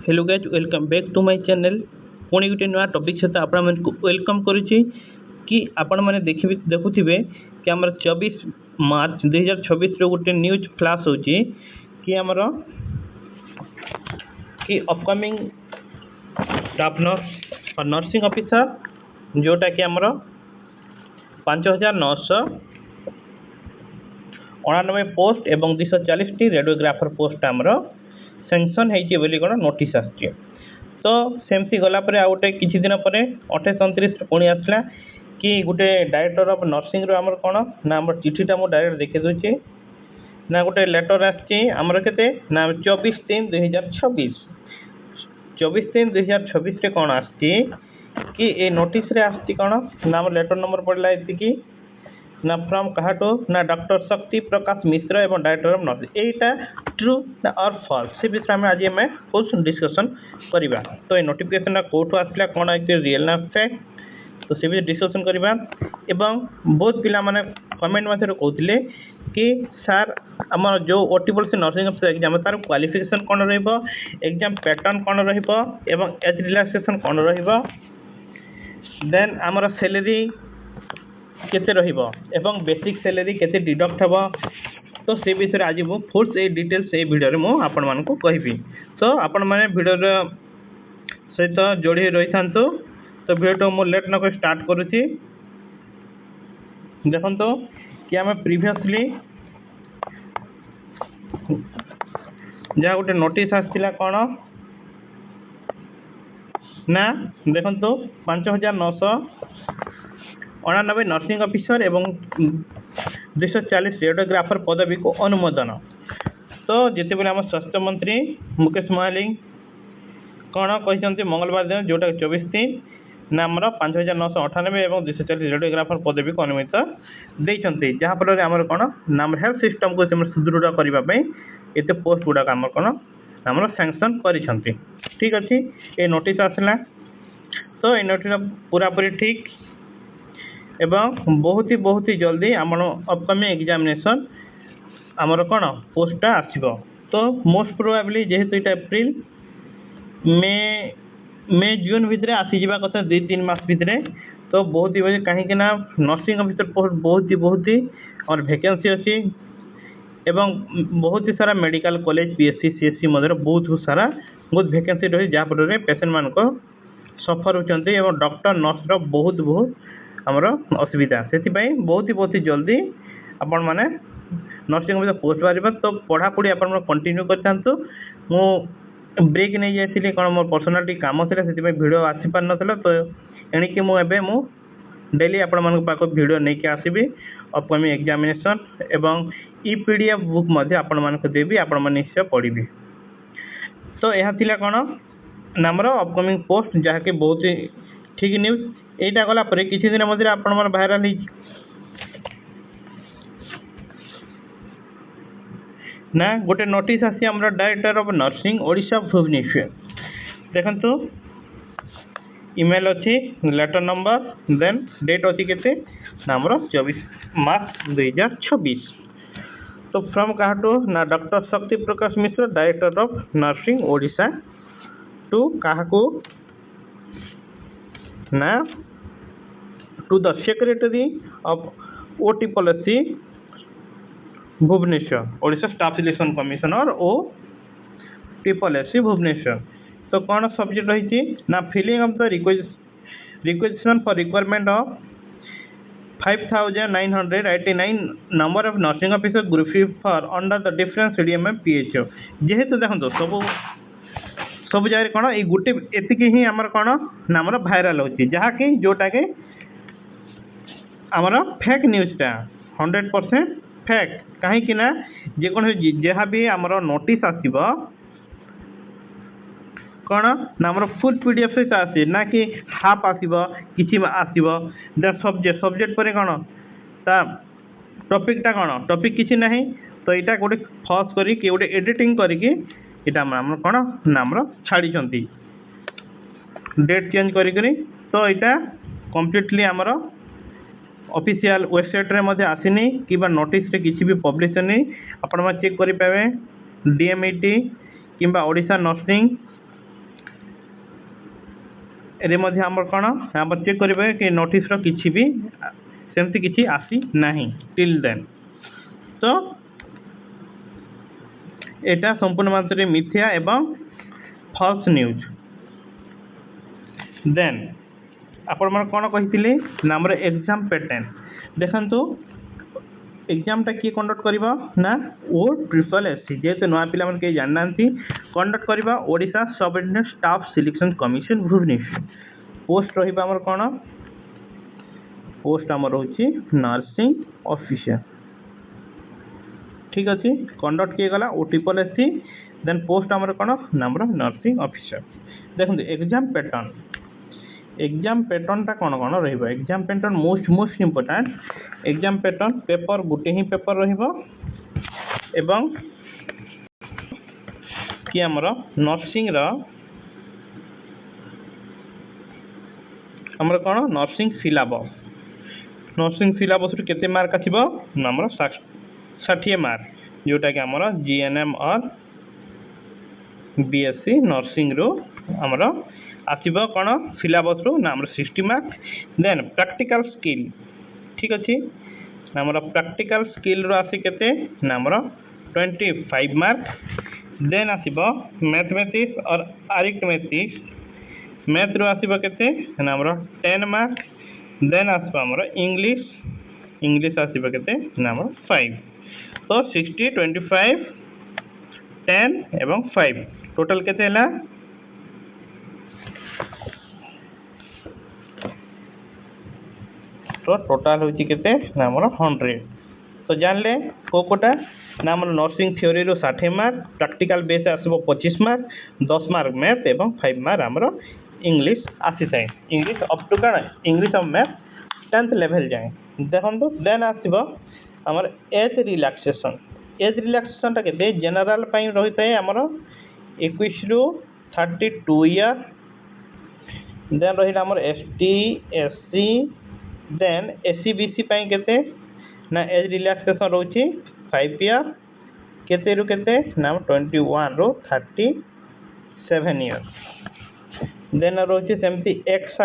Hello guys welcome back to my channel पुणी गोटे नुआ टॉपिक सहित आपण वेलकम करुच्ची कि आपण मैंने देखुथिबे कि आमर 24 मार्च 2026 रो गोटे न्यूज फ्लैश होची कि आमर कि अपकमिंग स्टाफ नर्स और नर्सिंग ऑफिसर जोटा कि आमर 5999 पोस्ट एवं 240 टी रेडियोग्राफर पोस्ट आमर सेंक्शन होती बोली कौन नोटिस आसची तो सेमती गलापर आ गोटे किछि दिन पर 28-29 पुणी आसला कि गोटे डायरेक्टर ऑफ नर्सिंग रो आमर कौन ना आमर चिठीटा मु डायरेक्ट देखि दूची ना गोटे लेटर आसची आमर केते ना 24/3/2026 24/3/2026 रे कौन आसची कि ए नोटिस रे आसची कौन ना आमर लेटर नंबर पड़ला एति ना फ्रॉम कहाटो ना डॉक्टर शक्ति प्रकाश मिश्र एवं director of nursing Etah true ना और फॉल्स से विषय में आज मैं फुल डिस्कशन करवा तो ये नोटिफिकेशन कोठू आसला कौन है रियल ना फैक्ट तो से भी डिस्कशन करवा एवं बहुत पिला माने कमेंट मध्य कहते कि सार आम जो ओटीपल से नर्सिंग ऑफिसर एग्जाम तार क्वालिफिकेशन कौन रहिबो एग्जाम पैटर्न कौन रहिबो एवं एज रिलैक्सेशन कौन रहिबो देन आमर सैलरी केते रहिबो एवं बेसिक सैलरी केते डिडक्ट हबो तो से विषय आज मु फुल ए डिटेल्स ए वीडियो रे मु आपण मान को कहबी तो आपण माने वीडियो रे सहित जोड़ी रही थांतु तो वीडियो मु लेट न कर स्टार्ट करूची देखंतो कि आमे प्रीवियसली जा गोटे नोटिस आस्थिला कोन ना देखंतो 5999 नर्सिंग ऑफिसर एवं 240 रेडियोग्राफर पदवी को अनुमोदन तो जिते बेले आम स्वास्थ्य मंत्री मुकेश महालिंग कौन कहते मंगलवार दिन जोटा 24/3 ना आमर 5998 एवं 240 रेडियोग्राफर पदवी को अनुमति देते जहाँफल आमर कौन ना आम हेल्थ सिस्टम को सुदृढ़ करने एत पोस्ट गुड़ाक आम कौन आम सैंक्शन कर ठीक अच्छे ये नोटिस आसला तो ये नोटिस पूरापूरी ठीक एवं बहुत ही जल्दी आम अपकमिंग एग्जामिनेशन आमर कौन पोस्टा आसो तो मोस्ट प्रोबेबली जेहेतु ये एप्रिल मे जून भितर आसीजा कथा 2-3 मास भितर तो बहुत ही कहीं नर्सिंग ऑफिसर पोस्ट बहुत ही और वैकेंसी अच्छी एवं बहुत ही सारा मेडिकल कॉलेज पीएससी सीएससी मध्य बहुत सारा बहुत वैकेंसी रही जहाँफल पेसेंट मान सफर होती और डॉक्टर नर्स बहुत आमर असुविधा से बहुत ही जल्दी आपण मैंने नर्सिंग ऑफिसर पोस्ट बाहर तो पढ़ापढ़ी आप कंटिन्यू करथांतु मु ब्रेक नहीं जाइए कौन मोर पर्सनालिटी काम था से भिड आसी पार ना तो एणिकी मुझे डेली आपण मान पाक भिड नहीं आसबि अपकमिंग एग्जामिनेशन एवं ई पीडीएफ बुक मध्य आपण मान देवी आपण मैंने निश्चय पढ़ी तो यह थिला कौन नामर अपकमिंग पोस्ट जहाँकि बहुत ही ठीक न्यूज एटा गला पर किसी दिन मध्य आपण मन भाइराल ना गोटे नोटिस आसी हमर director of nursing Odisha Bhubaneswar देखंतु ईमेल अच्छी लेटर नंबर देन डेट अच्छी केते नामर 24 मार्च 2026 तो फ्रॉम कहाटो ना doctor Shakti Prakash Mishra director of nursing Odisha to काहाको ना to the secretary of OT policy Bhubaneswar Odisha staff selection commissioner O T Bhubaneswar तो कौन सब्जेक्ट रही ना filling of the requisition for requirement of 5989 number of nursing officer group for under the difference CDMM PHO जेहेतु देखो सब जगह कौन ये गोटे एति ही आमर कौन ना आमर भाइराल होची जहाँकि जोटा कि आमर फेक न्यूजटा 100% फेक कहीं ना जेकोसी जहाँ भी आमर नोटिस आसब कौन ना आमर फुल पीडीएफ सहित आसे ना कि हाफ आसब कि आसब सब्जेक्ट पर कौन ता टॉपिकटा कौन टॉपिक किसी ना तो यहाँ गोटे फॉल्स करी गोटे एडिटिंग करके यहाँ कौन नाम छाड़ी डेट चेंज करी तो यहाँ कम्प्लीटली आमर ऑफिशियल वेबसाइट रे मध्य आसीनी कि नोटिस रे किसी भी पब्लिश नहीं आपण चेक करें डीएमईटी कि ओडिशा नर्सिंग रे मध्य आमर कौन आम चेक करेंगे कि नोटिस किसी भी सेमती किसी आसी नहीं टिल देन। तो यहाँ संपूर्ण मात्रा मिथ्या एवं फल्स न्यूज। देन आपण मन कौन कही ना आमर एग्जाम पैटर्न देखु एग्जाम किए कंडक्ट करवा ना OSSC जेहेतु नुआ पिला मन कहीं जाना कंडक्ट करवा Odisha subordinate staff selection commission Bhubaneswar. Post रहा आमर कौन पोस्ट आमर हूँ नर्सिंग ऑफिसर। ठीक अच्छे कंडक्ट किए गला OSSC देन पोस्ट आमर कौन नाम नर्सिंग ऑफिसर। देखो एग्जाम पैटर्न टा कौन कौन रही exam pattern most important exam pattern paper गोटे ही पेपर रहिबो एवं कि आमर नर्सिंग आमर कौन नर्सिंग सिलेबस केते मार्क आसीबो आमर 60 मार्क जोटा कि आमर GNM और BSc नर्सिंग रो आमर आसीबो कौन सिलेबस रो ना आमर 60 मार्क। देन प्रैक्टिकल स्किल ठीक अच्छे आमर प्रैक्टिकल स्किल रो आसी केते ना आमर 25 मार्क। देन आसीबो मैथमेटिक्स और अरिथमेटिक्स मैथ रो आसीबो केते ना आमर 10 मार्क। देन आसीबो आमर इंग्लिश आसीबो केते ना आमर 5। तो 60 25 10 एवं 5 टोटल केते हला तो टोटाल हूँ केते ना आमर 100। तो जानले कोटा ना आमर नर्सिंग थ्योरी रो 60 मार्क प्रैक्टिकल बेस आसबो 25 मार्क 10 मार्क मैथ एवं 5 मार्क आमर इंग्लिश आसी थाए। इंग्लिश अप टू कण इंग्लिश और मैथ 10th लेवल जाए देखो। देन आसबो आमर एज रिलैक्सेशन टा केते जनरल पई रही थाए आमर 21 रु 32 ईयर। देन रही आमर ST SC then SC BC पई केते ना एज रिलैक्सेशन रोची 5 ईयर केते रु केते ना 21 रु 37 ईयर। देन रोची सेमती एक्स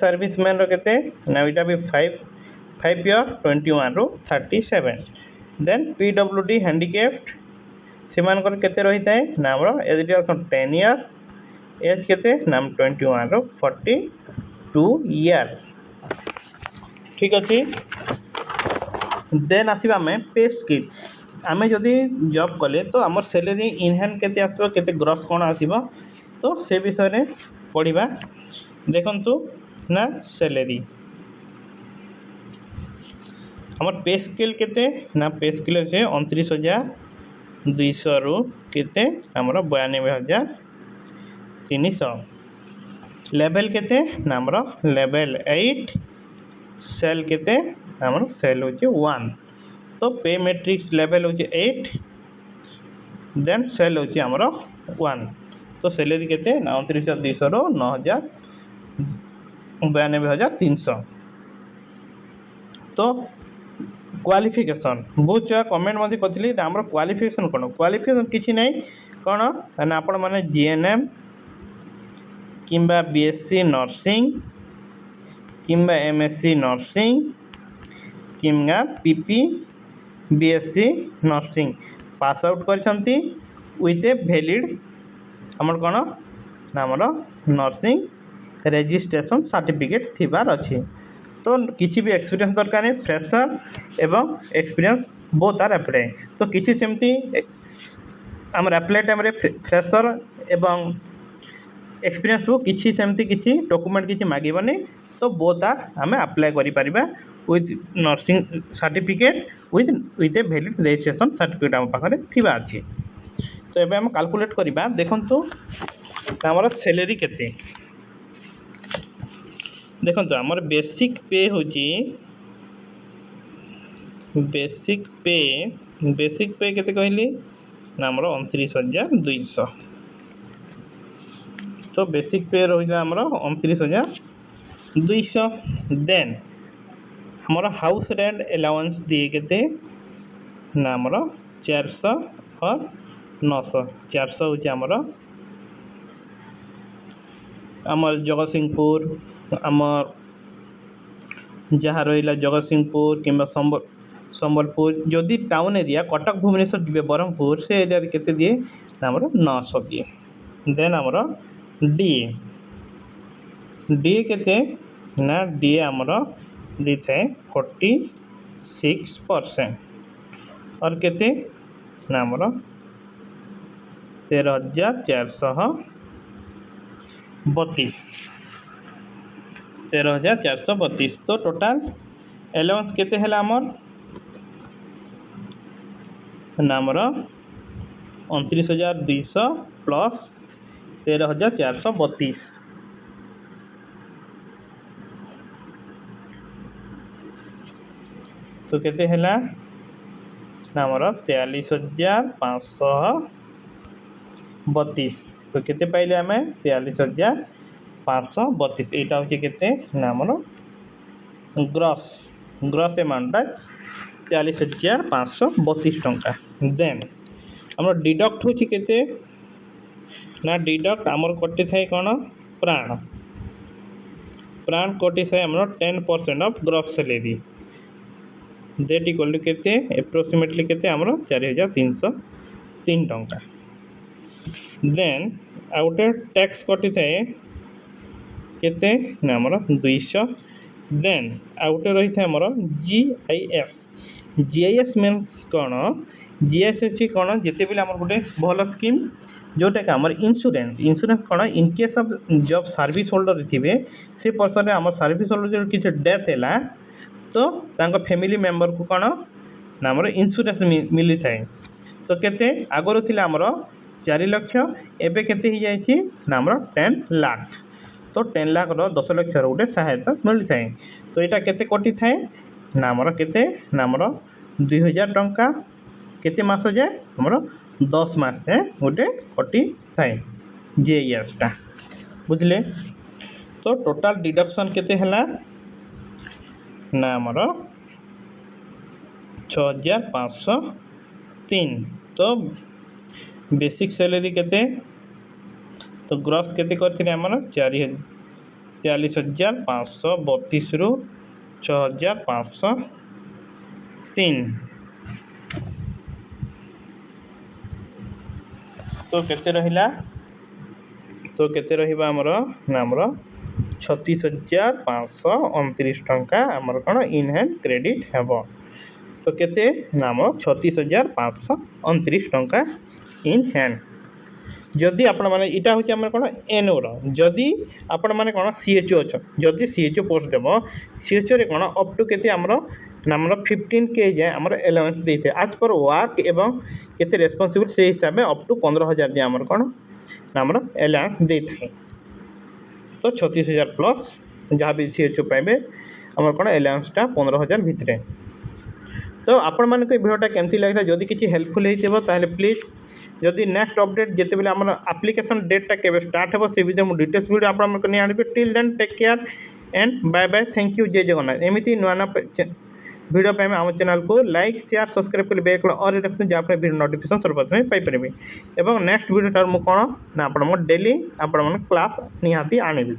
सर्विसमैन रो केते ना इटा भी 5 ईयर 21 रु 37। देन PWD हैंडिकैप्ड सेमानकर केते रही थाए ना हमर एज रिलैक्सेशन 10 ईयर एज केते ना 21 रु 42 ईयर। ठीक अच्छे देन आसवा आम पे स्किल आम जदि जॉब कले तो आम सैलरी इन हैंड केते आसबो केते ग्रॉस कौन आसबो तो से विषय रे पढ़िबा। देखंतु ना सैलरी आम पे स्केल केते ना पे स्केल से 29,200 रु केते आमर 92,300। लेवल केते ना आमर लेवल 8 सेल केते आमर सेल होचे 1। तो पे मैट्रिक्स लेवल होचे 8 देन सेल होचे आमर 1। तो सैलरी केते ना 29,200 रु 92,300। तो क्वालिफिकेशन बहुत जगह कमेंट मध्य करथिली हमर क्वालिफिकेशन कोन क्वालिफिकेशन किछि नै कोन ना आपण माने GNM किंबा BSc नर्सिंग किंबा MSc नर्सिंग किंबा PP BSc nursing pass out करछंती विथ ए वैलिड हमर कोन ना हमर नर्सिंग रजिस्ट्रेशन सर्टिफिकेट थिबार अछि। तो किसी भी एक्सपीरियंस दरकार नहीं फ्रेशर एवं एक्सपीरियंस बोथ आर अप्लाई। तो किसी सेमती आम अप्लाई टाइम फ्रेशर एवं एक्सपीरियंस को किसी सेमती किसी डॉक्यूमेंट किसी मागबनी। तो बोथ आर आम अप्लाई करि with nursing certificate with a valid registration certificate आम पाखरे थिबा अछि। तो एबे हम कैलकुलेट करबा देखंतु हमर सैलरी केते देखो आमर बेसिक पे होची बेसिक पे केते कहली ना हमर 29,200। तो बेसिक पे रही हमर 29,200। देन हमर हाउस रेंट अलाउंस दिए केते ना हमर 400 और 900 400 होची हमर आमर जगतसिंहपुर आमर जहाँ रहा जगतसिंहपुर कि संबलपुर जदि टाउन एरिया कटक भुवनेश्वर जी ब्रह्मपुर से एरिया केते दिए आमर 900 दिए। देन आमर डीए डीए केते ना डीए आमर दी थाए 46% और केते ना आमर 13,432 तो टोटाल एलाउंस केते हैला आमर ना आमर 29,200 प्लस 13,432 तो केते हैला ना आमर 43,532 तो केते पाइले आमे 43,532 एटा होची केते ना आमर ग्रॉस अमाउंट 43,532 टंका। देन आमर डिडक्ट होची केते ना डिडक्ट आमर कटि थाए कोन प्राण कटि थाए आमर 10% of gross salary that equal to केते एप्रोक्सीमेटली केते आमर 4,303 टंका। देन आउटे टैक्स कटि थाए केते ना आमर 200। देन आउटे रही थाए आमर जीआईएस मीन्स कोन जीआईएस अछि कोन जेते बेले आमर गोटे भल स्कीम जोटा कि आमर insurance cone in case of जब सर्विस होल्डर थिबे से पर्सन आमर सर्विस होल्डर किछ डेथ हैला तो तांको फैमिली मेंबर को कोन ना आमर इंश्योरेंस मिली थाए। तो केते आगरो थिला आमर 4 लाख एबे केते ही जायछि ना आमर 10 लाख तो 10 लाख रो 10 लाख रो गोटे सहायता मिली थाए। तो एटा केते कटि थाए ना आमर केते ना आमर 2000 टंका केते मास जाय आमर 10 मास है गोटे कटि थाए जीआईएस टा बुझले। तो टोटल डिडक्शन केते हला ना आमर 6,503 तो बेसिक सैलरी केते तो ग्रॉस केते करथिले आमर 43,532 रु 6,503 तो केते रहिला तो केते रहिबा आमर ना आमर 36,529 टंका आमर कोन इन हैंड क्रेडिट हेबो। तो केते ना आमर 36,529 टंका इन हैंड जदि आपण माने इटा होची हमर कोन एनओ रो जदि आपण माने कोन सीएचओ छ जदि सीएचओ पोस्ट देबो सीएचओ रे कोन अप टू केते हमर नामर 15K जाय हमर अलाउंस देते आज पर वर्क एवं केते रेस्पोंसिबल से हिसाब में अप टू 15,000 जे हमर कोन नामर अलाउंस देते। तो 36,000 प्लस जहाँ भी सीएचओ पाइबे हमर कोन अलाउंस टा 15,000 भितरे। तो आपण माने को वीडियोटा केमती लागला जदि किछि हेल्पफुल हेतिबो ताले प्लीज जदि नेक्स्ट अपडेट जेते बेले हमर एप्लीकेशन डेट टा केबे स्टार्ट हेबो से विदियो मु डिटेल्स वीडियो आपण मन को नै आनिबे। Till then take care and bye bye thank you Jai Jagannath. एमिति नुआना वीडियो पे हम चैनल को लाइक शेयर सब्सक्राइब कर बेल और रखते जहाँ पर वीडियो नोटिफिकेशन सर्वप्रथम पाई परिबे एवं नेक्स्ट वीडियो टार मु कोन ना आपण डेली आपण क्लास निहाती आनिबे।